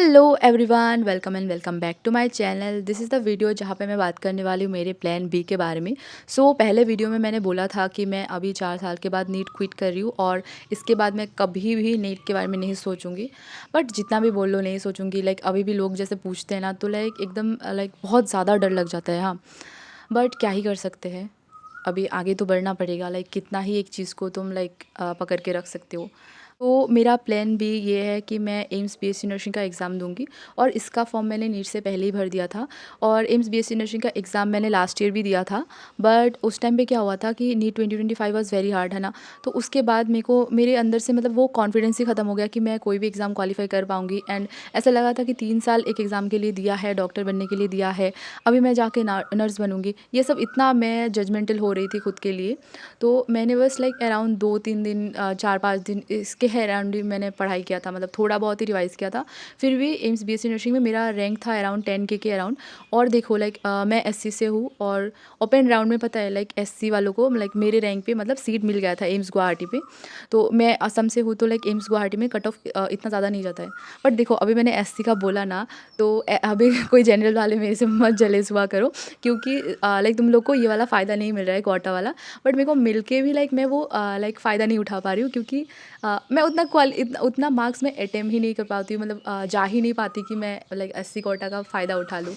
Hello everyone, welcome and welcome back to my channel. This is the video जहाँ पे मैं बात करने वाली हूँ मेरे प्लान बी के बारे में। पहले वीडियो में मैंने बोला था कि मैं अभी 4 साल के बाद नीट क्विट कर रही हूँ और इसके बाद मैं कभी भी नीट के बारे में नहीं सोचूंगी। बट जितना भी बोल लो नहीं सोचूंगी। लाइक अभी भी लोग जैसे पूछते हैं ना, तो लाइक एकदम लाइक बहुत ज़्यादा डर लग जाता है। हाँ, बट क्या ही कर सकते हैं, अभी आगे तो बढ़ना पड़ेगा। लाइक कितना ही एक चीज़ को तुम लाइक पकड़ के रख सकते हो। तो मेरा प्लान भी ये है कि मैं एम्स बीएससी नर्सिंग का एग्ज़ाम दूंगी और इसका फॉर्म मैंने नीट से पहले ही भर दिया था। और एम्स बीएससी नर्सिंग का एग्ज़ाम मैंने लास्ट ईयर भी दिया था। बट उस टाइम पे क्या हुआ था कि नीट 2025 वाज वेरी हार्ड, है ना। तो उसके बाद मेरे अंदर से मतलब वो कॉन्फिडेंस ही ख़त्म हो गया कि मैं कोई भी एग्ज़ाम क्वालिफाई कर पाऊँगी। एंड ऐसा लगा था कि 3 साल एक एग्ज़ाम के लिए दिया है, डॉक्टर बनने के लिए दिया है, अभी मैं जाके नर्स बनूँगी। ये सब इतना मैं जजमेंटल हो रही थी खुद के लिए। तो मैंने बस लाइक अराउंड 2-3 दिन 4-5 दिन इसके अराउंड ही मैंने पढ़ाई किया था, मतलब थोड़ा बहुत ही रिवाइज़ किया था। फिर भी एम्स बीएससी नर्सिंग में मेरा रैंक था अराउंड 10K के अराउंड। और देखो लाइक मैं एससी से हूँ और ओपन राउंड में पता है लाइक एससी वालों को लाइक मेरे रैंक पे मतलब सीट मिल गया था एम्स गुवाहाटी पे। तो मैं असम से हूँ, तो लाइक एम्स गुवाहाटी में कट ऑफ इतना ज़्यादा नहीं जाता है। बट देखो अभी मैंने एससी का बोला ना, तो अभी कोई जनरल वाले मेरे से मत जलेस हुआ करो, क्योंकि लाइक तुम लोग को ये वाला फ़ायदा नहीं मिल रहा है कोटा वाला। बट मेरे को मिल के भी लाइक मैं वो लाइक फ़ायदा नहीं उठा पा रही हूँ, क्योंकि मैं उतना मार्क्स में अटेम्प्ट ही नहीं कर पाती हूँ, मतलब जा ही नहीं पाती कि मैं लाइक एससी कोटा का फ़ायदा उठा लूँ।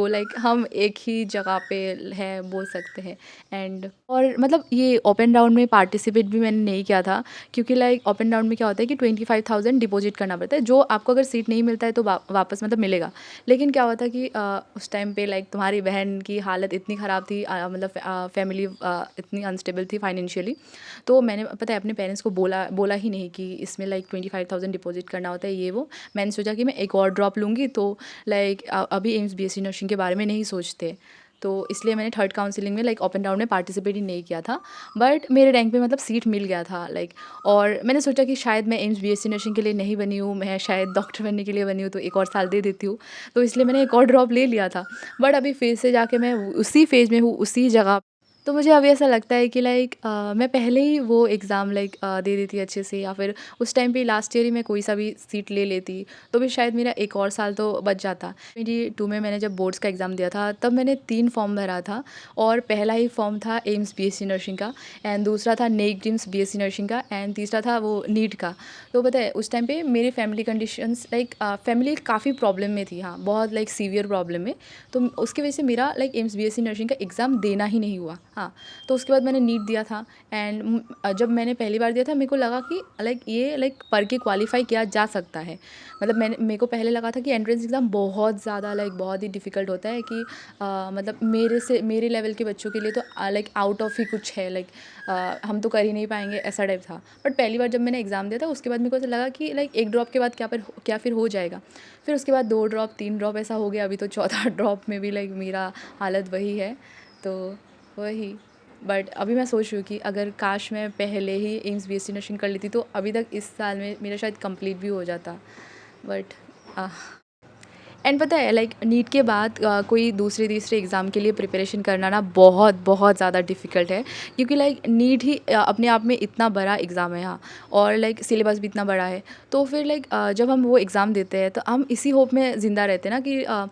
लाइक हम एक ही जगह पे है बोल सकते हैं। एंड और मतलब ये ओपन राउंड में पार्टिसिपेट भी मैंने नहीं किया था, क्योंकि लाइक ओपन राउंड में क्या होता है कि 25,000 डिपॉजिट करना पड़ता है, जो आपको अगर सीट नहीं मिलता है तो वापस मतलब मिलेगा। लेकिन क्या हुआ था कि उस टाइम पे लाइक तुम्हारी बहन की हालत इतनी ख़राब थी, मतलब फैमिली इतनी अनस्टेबल थी फाइनेंशियली। तो मैंने पता है अपने पेरेंट्स को बोला बोला ही नहीं कि इसमें लाइक 25,000 डिपॉजिट करना होता है ये वो। मैंने सोचा कि मैं एक और ड्रॉप लूँगी, तो लाइक अभी एम्स बीएससी नर्सिंग के बारे में नहीं सोचते। तो इसलिए मैंने थर्ड काउंसलिंग में लाइक ओपन राउंड में पार्टिसिपेट ही नहीं किया था। बट मेरे रैंक पे मतलब सीट मिल गया था लाइक। और मैंने सोचा कि शायद मैं एम्स बीएससी नर्सिंग के लिए नहीं बनी हूँ, मैं शायद डॉक्टर बनने के लिए बनी हूँ, तो एक और साल दे देती हूँ। तो इसलिए मैंने एक और ड्रॉप ले लिया था। बट अभी फिर से जाके मैं उसी फेज़ में हूँ, उसी जगह। तो मुझे अभी ऐसा लगता है कि लाइक मैं पहले ही वो एग्ज़ाम लाइक दे देती अच्छे से, या फिर उस टाइम पे लास्ट ईयर ही मैं कोई सा भी सीट ले लेती, तो भी शायद मेरा एक और साल तो बच जाता। मेरी 2 में मैंने जब बोर्ड्स का एग्ज़ाम दिया था, तब मैंने 3 फॉर्म भरा था। और पहला ही फॉर्म था एम्स बीएससी नर्सिंग का, एंड दूसरा था नेक ड्रीम्स बीएससी नर्सिंग का, एंड तीसरा था वो नीट का। तो पता है उस टाइम पे मेरी फैमिली कंडीशंस लाइक फैमिली काफ़ी प्रॉब्लम में थी, हाँ बहुत लाइक सीवियर प्रॉब्लम में। तो उसकी वजह से मेरा लाइक एम्स बीएससी नर्सिंग का एग्ज़ाम देना ही नहीं हुआ। हाँ, तो उसके बाद मैंने नीट दिया था। एंड जब मैंने पहली बार दिया था, मेरे को लगा कि लाइक ये लाइक पढ़ के क्वालिफाई किया जा सकता है। मतलब मेरे को पहले लगा था कि एंट्रेंस एग्ज़ाम बहुत ज़्यादा लाइक बहुत ही डिफ़िकल्ट होता है, कि मतलब मेरे लेवल के बच्चों के लिए तो लाइक आउट ऑफ ही कुछ है, लाइक हम तो कर ही नहीं पाएंगे, ऐसा टाइप था। बट पहली बार जब मैंने एग्ज़ाम दिया था, उसके बाद मेरे को ऐसा लगा कि लाइक एक ड्रॉप के बाद क्या फिर हो जाएगा। फिर उसके बाद 2 ड्रॉप 3 ड्रॉप ऐसा हो गया, अभी तो चौथा ड्रॉप में भी लाइक मेरा हालत वही है। तो वही। बट अभी मैं सोच रही हूँ कि अगर काश मैं पहले ही एम्स बीएससी नर्सिंग कर लेती, तो अभी तक इस साल में मेरा शायद कंप्लीट भी हो जाता। बट एंड पता है लाइक नीट के बाद कोई दूसरे तीसरे एग्ज़ाम के लिए प्रिपरेशन करना ना बहुत बहुत ज़्यादा डिफ़िकल्ट है, क्योंकि लाइक नीट ही अपने आप में इतना बड़ा एग्ज़ाम है। हाँ, और लाइक सिलेबस भी इतना बड़ा है। तो फिर लाइक जब हम वो एग्ज़ाम देते हैं, तो हम इसी होप में ज़िंदा रहते हैं ना कि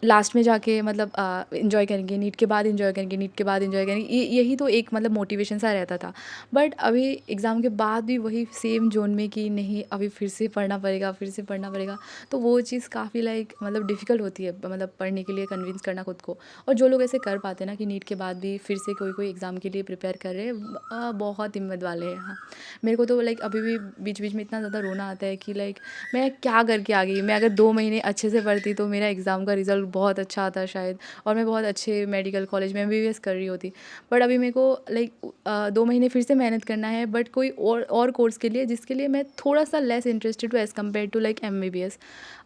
लास्ट में जाके मतलब इन्जॉय करेंगे, नीट के बाद इन्जॉय करेंगे, नीट के बाद इन्जॉय करेंगे, यही तो एक मतलब मोटिवेशन सा रहता था। बट अभी एग्ज़ाम के बाद भी वही सेम जोन में कि नहीं, अभी फिर से पढ़ना पड़ेगा, फिर से पढ़ना पड़ेगा। तो वो चीज़ काफ़ी लाइक मतलब डिफ़िकल्ट होती है, मतलब पढ़ने के लिए कन्विंस करना खुद को। और जो लोग ऐसे कर पाते हैं ना कि नीट के बाद भी फिर से कोई एग्ज़ाम के लिए प्रिपेयर कर रहे हैं, बहुत हिम्मत वाले हैं। हाँ, मेरे को तो लाइक अभी भी बीच बीच में इतना ज़्यादा रोना आता है कि लाइक मैं क्या करके आ गई। मैं अगर 2 महीने अच्छे से पढ़ती, तो मेरा एग्ज़ाम का रिज़ल्ट बहुत अच्छा आता शायद, और मैं बहुत अच्छे मेडिकल कॉलेज में एमबीबीएस कर रही होती। बट अभी मेरे को लाइक 2 महीने फिर से मेहनत करना है, बट कोई और कोर्स के लिए, जिसके लिए मैं थोड़ा सा लेस इंटरेस्टेड हूँ as compare to like MBBS.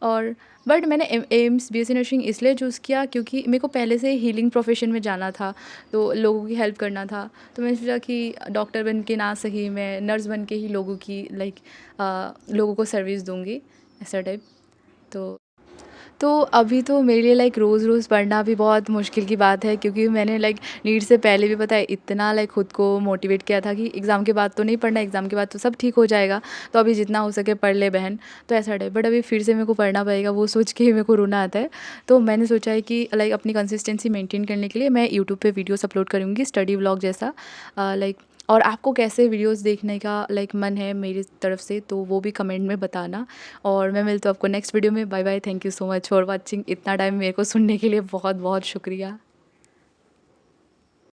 और बट मैंने एम्स बीएससी नर्सिंग इसलिए चूज़ किया क्योंकि मेरे को पहले से हीलिंग प्रोफेशन में जाना था, तो लोगों की हेल्प करना था। तो मैंने सोचा कि डॉक्टर बन के ना सही, मैं नर्स बन के ही लोगों की लाइक लोगों को सर्विस दूंगी, ऐसा टाइप। तो तो अभी तो मेरे लिए लाइक रोज़-रोज़ पढ़ना भी बहुत मुश्किल की बात है, क्योंकि मैंने लाइक नीट से पहले भी पता है इतना लाइक खुद को मोटिवेट किया था कि एग्ज़ाम के बाद तो नहीं पढ़ना, एग्ज़ाम के बाद तो सब ठीक हो जाएगा, तो अभी जितना हो सके पढ़ ले बहन। तो ऐसा टाइप, बट अभी फिर से मेरे को पढ़ना पड़ेगा, वो सोच के ही मेरे को रोना आता है। तो मैंने सोचा है कि लाइक अपनी कंसिस्टेंसी मेंटेन करने के लिए मैं यूट्यूब पे वीडियोज़ अपलोड करूँगी स्टडी व्लॉग जैसा, लाइक। और आपको कैसे वीडियोज़ देखने का लाइक मन है मेरी तरफ से, तो वो भी कमेंट में बताना। और मैं मिलती हूँ आपको नेक्स्ट वीडियो में। Bye bye, thank you so much for watching. इतना टाइम मेरे को सुनने के लिए बहुत बहुत शुक्रिया।